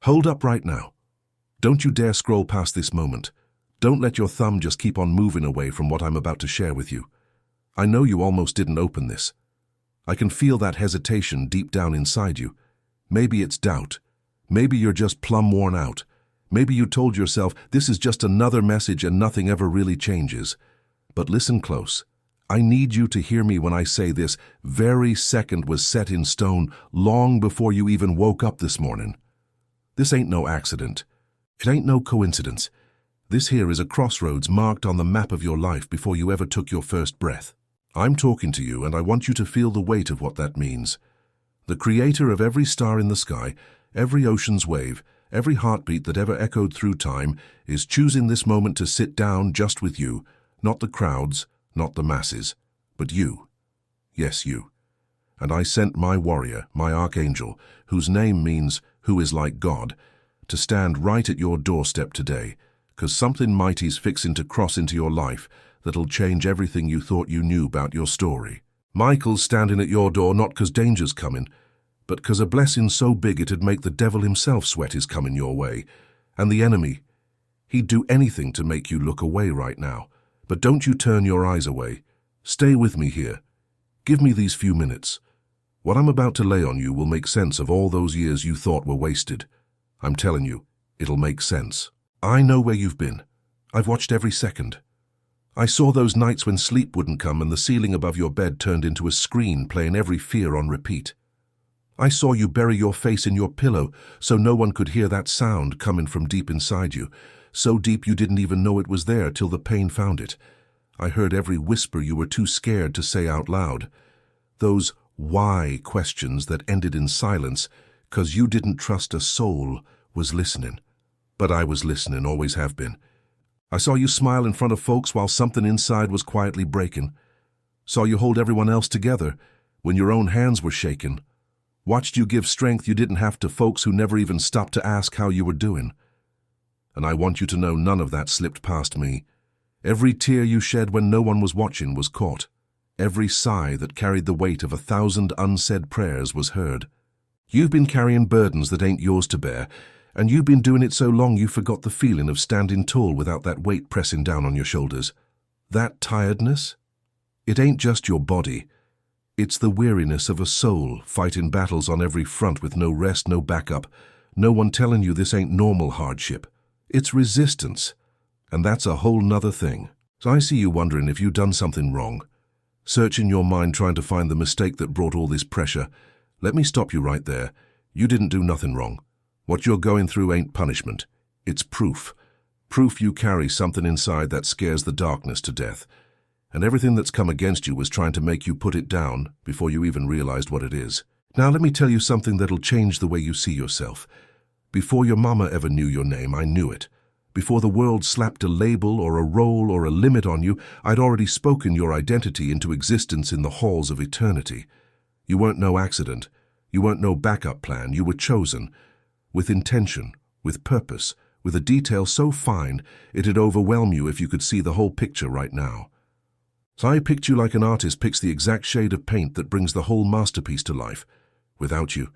Hold up right now. Don't you dare scroll past this moment. Don't let your thumb just keep on moving away from what I'm about to share with you. I know you almost didn't open this. I can feel that hesitation deep down inside you. Maybe it's doubt. Maybe you're just plumb worn out. Maybe you told yourself this is just another message and nothing ever really changes. But listen close. I need you to hear me when I say this very second was set in stone long before you even woke up this morning. This ain't no accident. It ain't no coincidence. This here is a crossroads marked on the map of your life before you ever took your first breath. I'm talking to you and I want you to feel the weight of what that means. The creator of every star in the sky, every ocean's wave, every heartbeat that ever echoed through time is choosing this moment to sit down just with you, not the crowds, not the masses, but you. Yes, you. And I sent my warrior, my Archangel, whose name means who is like God, to stand right at your doorstep today, 'cause something mighty's fixing to cross into your life that'll change everything you thought you knew about your story. Michael's standing at your door not 'cause danger's coming, but 'cause a blessing so big it'd make the devil himself sweat is coming your way. And the enemy, he'd do anything to make you look away right now. But don't you turn your eyes away. Stay with me here. Give me these few minutes. What I'm about to lay on you will make sense of all those years you thought were wasted. I'm telling you, it'll make sense. I know where you've been. I've watched every second. I saw those nights when sleep wouldn't come and the ceiling above your bed turned into a screen playing every fear on repeat. I saw you bury your face in your pillow so no one could hear that sound coming from deep inside you, so deep you didn't even know it was there till the pain found it. I heard every whisper you were too scared to say out loud. Those why questions that ended in silence 'cause you didn't trust a soul was listening. But I was listening, always have been. I saw you smile in front of folks while something inside was quietly breaking. Saw you hold everyone else together when your own hands were shaking. Watched you give strength you didn't have to folks who never even stopped to ask how you were doing. And I want you to know none of that slipped past me. Every tear you shed when no one was watching was caught. Every sigh that carried the weight of 1,000 unsaid prayers was heard. You've been carrying burdens that ain't yours to bear, and you've been doing it so long you forgot the feeling of standing tall without that weight pressing down on your shoulders. That tiredness? It ain't just your body. It's the weariness of a soul fighting battles on every front with no rest, no backup, no one telling you this ain't normal hardship. It's resistance, and that's a whole nother thing. So I see you wondering if you've done something wrong, searching your mind trying to find the mistake that brought all this pressure. Let me stop you right there. You didn't do nothing wrong. What you're going through ain't punishment. It's proof. Proof you carry something inside that scares the darkness to death. And everything that's come against you was trying to make you put it down before you even realized what it is. Now let me tell you something that'll change the way you see yourself. Before your mama ever knew your name, I knew it. Before the world slapped a label or a role or a limit on you, I'd already spoken your identity into existence in the halls of eternity. You weren't no accident. You weren't no backup plan. You were chosen. With intention, with purpose, with a detail so fine it'd overwhelm you if you could see the whole picture right now. So I picked you like an artist picks the exact shade of paint that brings the whole masterpiece to life. Without you,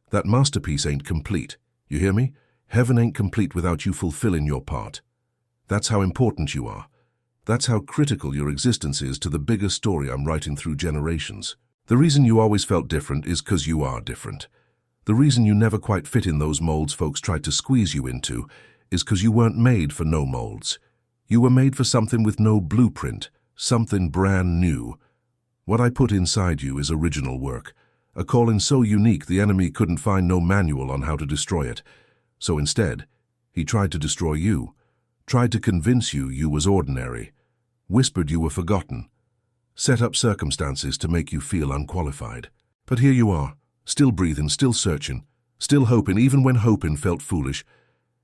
that masterpiece ain't complete. You hear me? Heaven ain't complete without you fulfilling your part. That's how important you are. That's how critical your existence is to the bigger story I'm writing through generations. The reason you always felt different is 'cause you are different. The reason you never quite fit in those molds folks tried to squeeze you into is 'cause you weren't made for no molds. You were made for something with no blueprint, something brand new. What I put inside you is original work, a calling so unique the enemy couldn't find no manual on how to destroy it. So instead, he tried to destroy you, tried to convince you you was ordinary, whispered you were forgotten, set up circumstances to make you feel unqualified. But here you are, still breathing, still searching, still hoping even when hoping felt foolish.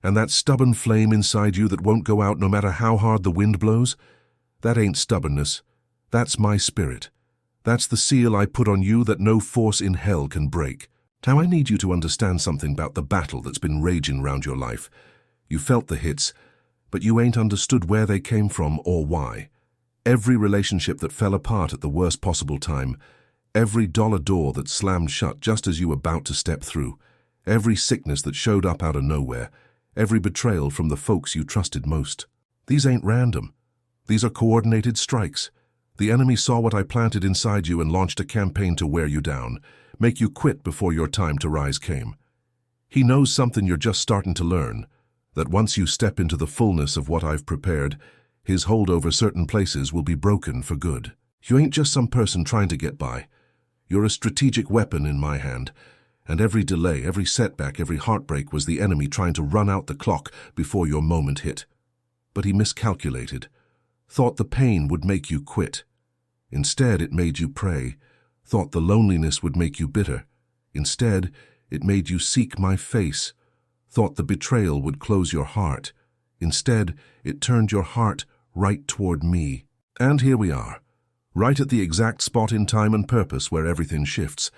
And that stubborn flame inside you that won't go out no matter how hard the wind blows, that ain't stubbornness. That's my spirit. That's the seal I put on you that no force in hell can break. Now I need you to understand something about the battle that's been raging around your life. You felt the hits, but you ain't understood where they came from or why. Every relationship that fell apart at the worst possible time, every dollar door that slammed shut just as you were about to step through, every sickness that showed up out of nowhere, every betrayal from the folks you trusted most. These ain't random. These are coordinated strikes. The enemy saw what I planted inside you and launched a campaign to wear you down, make you quit before your time to rise came. He knows something you're just starting to learn, that once you step into the fullness of what I've prepared, his hold over certain places will be broken for good. You ain't just some person trying to get by. You're a strategic weapon in my hand, and every delay, every setback, every heartbreak was the enemy trying to run out the clock before your moment hit. But he miscalculated, thought the pain would make you quit. Instead, it made you pray, thought the loneliness would make you bitter. Instead, it made you seek my face, thought the betrayal would close your heart. Instead, it turned your heart right toward me. And here we are, right at the exact spot in time and purpose where everything shifts.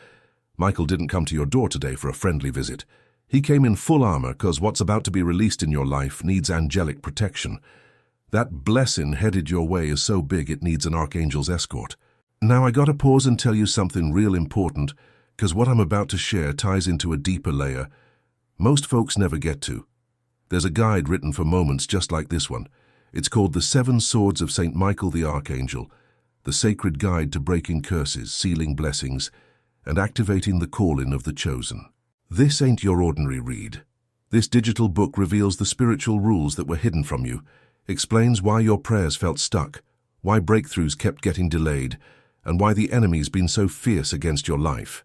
Michael didn't come to your door today for a friendly visit. He came in full armor because what's about to be released in your life needs angelic protection. That blessing headed your way is so big it needs an Archangel's escort. Now I gotta pause and tell you something real important, because what I'm about to share ties into a deeper layer most folks never get to. There's a guide written for moments just like this one. It's called The 7 Swords of St. Michael the Archangel, the sacred guide to breaking curses, sealing blessings, and activating the calling of the chosen. This ain't your ordinary read. This digital book reveals the spiritual rules that were hidden from you, explains why your prayers felt stuck, why breakthroughs kept getting delayed, and why the enemy's been so fierce against your life.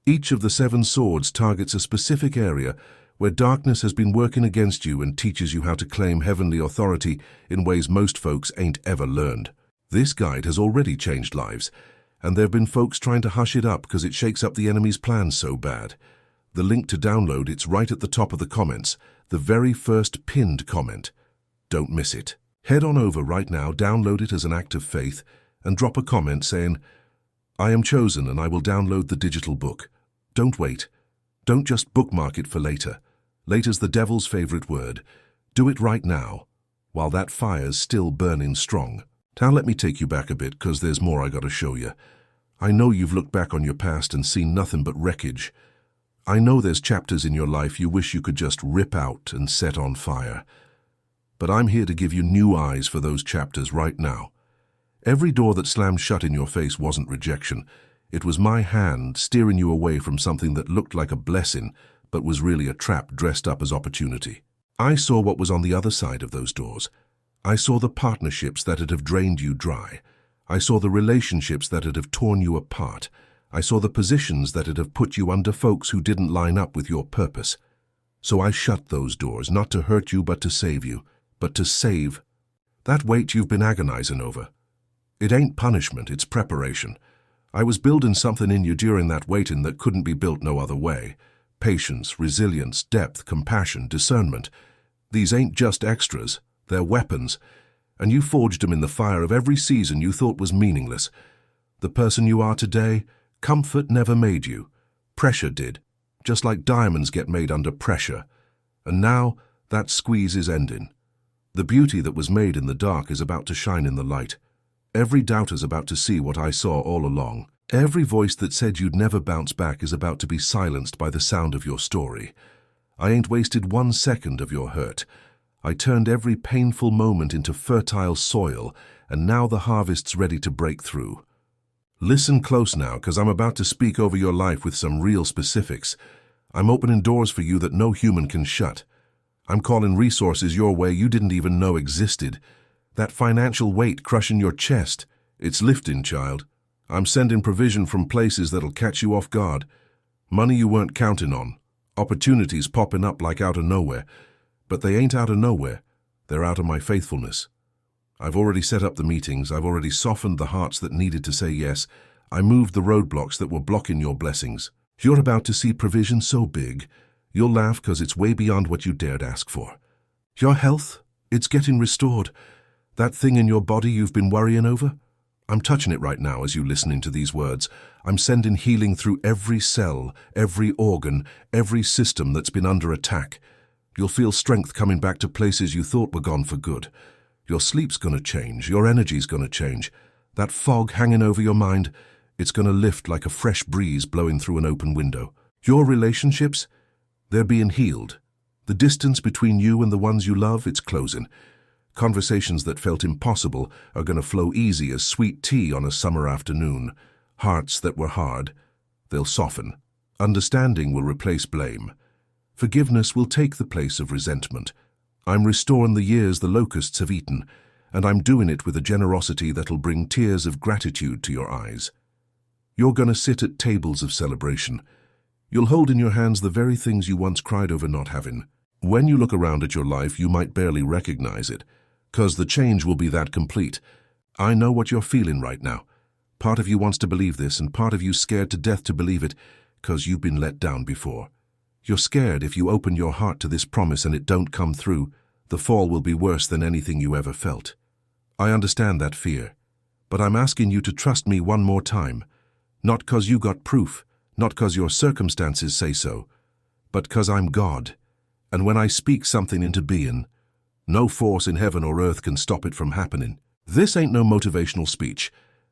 Each of the 7 swords targets a specific area where darkness has been working against you and teaches you how to claim heavenly authority in ways most folks ain't ever learned. This guide has already changed lives, and there have been folks trying to hush it up because it shakes up the enemy's plans so bad. The link to download, it's right at the top of the comments, the very first pinned comment. Don't miss it. Head on over right now, download it as an act of faith, and drop a comment saying, I am chosen and I will download the digital book. Don't wait. Don't just bookmark it for later. Later's the devil's favorite word. Do it right now, while that fire's still burning strong. Now let me take you back a bit, because there's more I gotta show you. I know you've looked back on your past and seen nothing but wreckage. I know there's chapters in your life you wish you could just rip out and set on fire. But I'm here to give you new eyes for those chapters right now. Every door that slammed shut in your face wasn't rejection. It was my hand steering you away from something that looked like a blessing, but was really a trap dressed up as opportunity. I saw what was on the other side of those doors. I saw the partnerships that'd have drained you dry. I saw the relationships that'd have torn you apart. I saw the positions that'd have put you under folks who didn't line up with your purpose. So I shut those doors, not to hurt you, but to save you, but to save that weight you've been agonizing over. It ain't punishment, it's preparation. I was building something in you during that waiting that couldn't be built no other way. Patience, resilience, depth, compassion, discernment. These ain't just extras, they're weapons. And you forged them in the fire of every season you thought was meaningless. The person you are today, comfort never made you. Pressure did, just like diamonds get made under pressure. And now, that squeeze is ending. The beauty that was made in the dark is about to shine in the light. Every doubter's about to see what I saw all along. Every voice that said you'd never bounce back is about to be silenced by the sound of your story. I ain't wasted 1 second of your hurt. I turned every painful moment into fertile soil, and now the harvest's ready to break through. Listen close now, because I'm about to speak over your life with some real specifics. I'm opening doors for you that no human can shut. I'm calling resources your way you didn't even know existed. That financial weight crushing your chest, it's lifting, child. I'm sending provision from places that'll catch you off guard. Money you weren't counting on. Opportunities popping up like out of nowhere. But they ain't out of nowhere. They're out of my faithfulness. I've already set up the meetings. I've already softened the hearts that needed to say yes. I moved the roadblocks that were blocking your blessings. You're about to see provision so big, you'll laugh because it's way beyond what you dared ask for. Your health, it's getting restored. That thing in your body you've been worrying over? I'm touching it right now as you listening to these words. I'm sending healing through every cell, every organ, every system that's been under attack. You'll feel strength coming back to places you thought were gone for good. Your sleep's gonna change, your energy's gonna change. That fog hanging over your mind, it's gonna lift like a fresh breeze blowing through an open window. Your relationships, They're being healed. The distance between you and the ones you love, it's closing. Conversations that felt impossible are going to flow easy as sweet tea on a summer afternoon. Hearts that were hard, they'll soften. Understanding will replace blame. Forgiveness will take the place of resentment. I'm restoring the years the locusts have eaten, and I'm doing it with a generosity that'll bring tears of gratitude to your eyes. You're going to sit at tables of celebration. You'll hold in your hands the very things you once cried over not having. When you look around at your life, you might barely recognize it, 'cause the change will be that complete. I know what you're feeling right now. Part of you wants to believe this, and part of you's scared to death to believe it, 'cause you've been let down before. You're scared if you open your heart to this promise and it don't come through, the fall will be worse than anything you ever felt. I understand that fear, but I'm asking you to trust me one more time, not 'cause you got proof, not 'cause your circumstances say so, but 'cause I'm God, and when I speak something into being, no force in heaven or earth can stop it from happening. This ain't no motivational speech.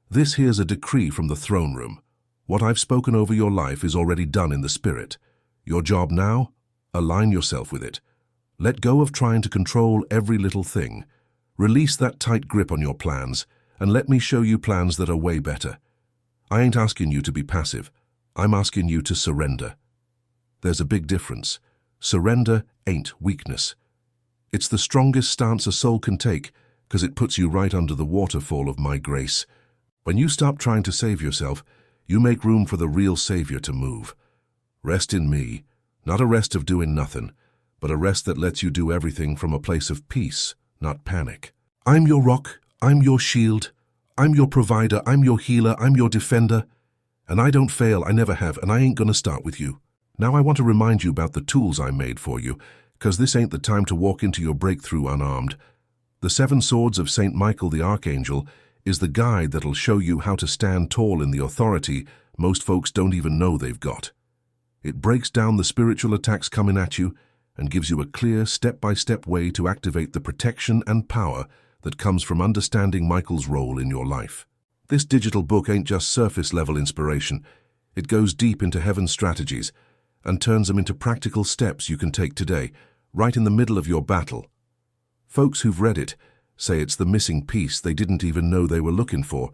This here's a decree from the throne room. What I've spoken over your life is already done in the spirit. Your job now? Align yourself with it. Let go of trying to control every little thing. Release that tight grip on your plans, and let me show you plans that are way better. I ain't asking you to be passive. I'm asking you to surrender. There's a big difference. Surrender ain't weakness. It's the strongest stance a soul can take, 'cause it puts you right under the waterfall of my grace. When you stop trying to save yourself, you make room for the real Savior to move. Rest in me, not a rest of doing nothing, but a rest that lets you do everything from a place of peace, not panic. I'm your rock, I'm your shield, I'm your provider, I'm your healer, I'm your defender. And I don't fail, I never have, and I ain't gonna start with you. Now I want to remind you about the tools I made for you, 'cause this ain't the time to walk into your breakthrough unarmed. The 7 swords of St. Michael the Archangel is the guide that'll show you how to stand tall in the authority most folks don't even know they've got. It breaks down the spiritual attacks coming at you and gives you a clear, step-by-step way to activate the protection and power that comes from understanding Michael's role in your life. This digital book ain't just surface-level inspiration. It goes deep into heaven's strategies and turns them into practical steps you can take today, right in the middle of your battle. Folks who've read it say it's the missing piece they didn't even know they were looking for,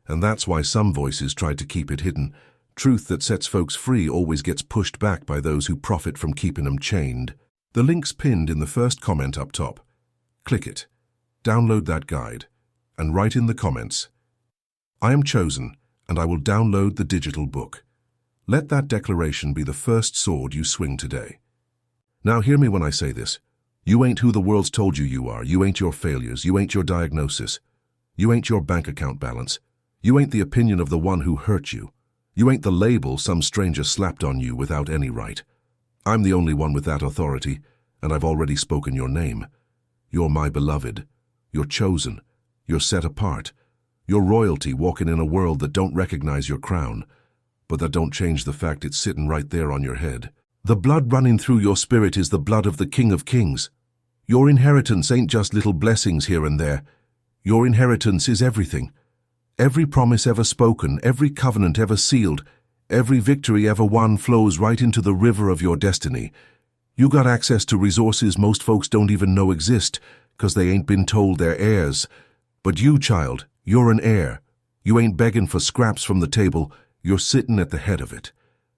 and that's why some voices tried to keep it hidden. Truth that sets folks free always gets pushed back by those who profit from keeping them chained. The link's pinned in the first comment up top. Click it, download that guide, and write in the comments, "I am chosen, and I will download the digital book." Let that declaration be the first sword you swing today. Now hear me when I say this. You ain't who the world's told you you are. You ain't your failures. You ain't your diagnosis. You ain't your bank account balance. You ain't the opinion of the one who hurt you. You ain't the label some stranger slapped on you without any right. I'm the only one with that authority, and I've already spoken your name. You're my beloved. You're chosen. You're set apart. You're royalty walking in a world that don't recognize your crown, but that don't change the fact it's sitting right there on your head. The blood running through your spirit is the blood of the King of Kings. Your inheritance ain't just little blessings here and there. Your inheritance is everything. Every promise ever spoken, every covenant ever sealed, every victory ever won flows right into the river of your destiny. You got access to resources most folks don't even know exist, 'cause they ain't been told they're heirs. But you, child, you're an heir. You ain't begging for scraps from the table, you're sitting at the head of it.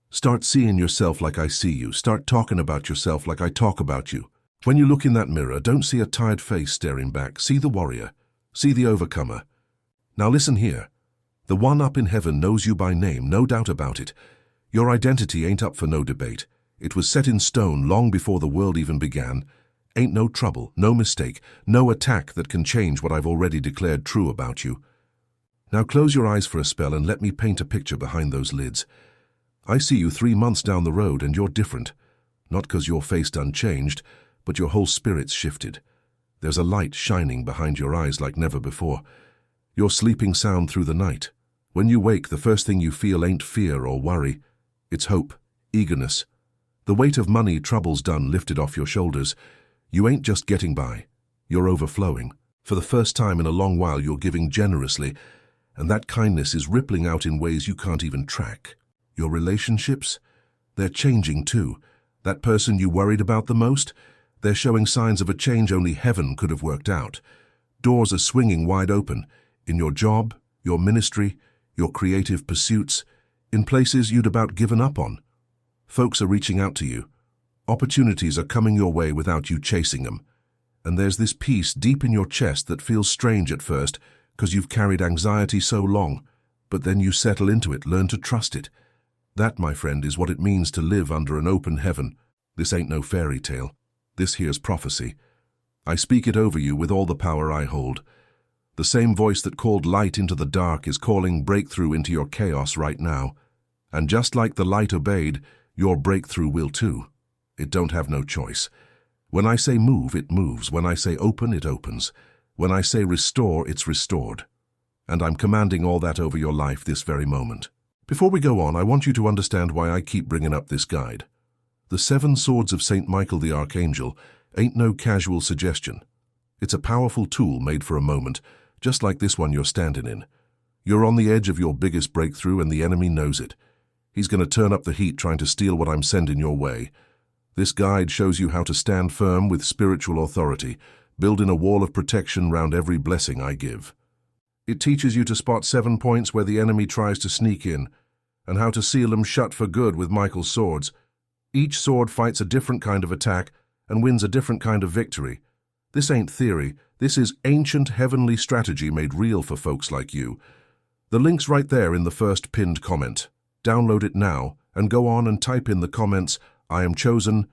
Start seeing yourself like I see you. Start talking about yourself like I talk about you. When you look in that mirror, don't see a tired face staring back. See the warrior. See the overcomer. Now listen here. The one up in heaven knows you by name, no doubt about it. Your identity ain't up for no debate. It was set in stone long before the world even began. Ain't no trouble, no mistake, no attack that can change what I've already declared true about you. Now close your eyes for a spell and let me paint a picture behind those lids. I see you 3 months down the road and you're different. Not 'cause your face done changed, but your whole spirit's shifted. There's a light shining behind your eyes like never before. You're sleeping sound through the night. When you wake, the first thing you feel ain't fear or worry. It's hope, eagerness. The weight of money trouble's done lifted off your shoulders. You ain't just getting by. You're overflowing. For the first time in a long while, you're giving generously, and that kindness is rippling out in ways you can't even track. Your relationships? They're changing too. That person you worried about the most? They're showing signs of a change only heaven could have worked out. Doors are swinging wide open, in your job, your ministry, your creative pursuits, in places you'd about given up on. Folks are reaching out to you. Opportunities are coming your way without you chasing them. And there's this peace deep in your chest that feels strange at first because you've carried anxiety so long, but then you settle into it, learn to trust it. That, my friend, is what it means to live under an open heaven. This ain't no fairy tale. This here's prophecy. I speak it over you with all the power I hold. The same voice that called light into the dark is calling breakthrough into your chaos right now. And just like the light obeyed, your breakthrough will too. It don't have no choice. When I say move, it moves. When I say open, it opens. When I say restore, it's restored. And I'm commanding all that over your life this very moment. Before we go on, I want you to understand why I keep bringing up this guide. The 7 Swords of St. Michael the Archangel ain't no casual suggestion. It's a powerful tool made for a moment, just like this one you're standing in. You're on the edge of your biggest breakthrough and the enemy knows it. He's going to turn up the heat trying to steal what I'm sending your way. This guide shows you how to stand firm with spiritual authority, building a wall of protection round every blessing I give. It teaches you to spot 7 points where the enemy tries to sneak in, and how to seal them shut for good with Michael's swords. Each sword fights a different kind of attack and wins a different kind of victory. This ain't theory, this is ancient heavenly strategy made real for folks like you. The link's right there in the first pinned comment. Download it now and go on and type in the comments, "I am chosen,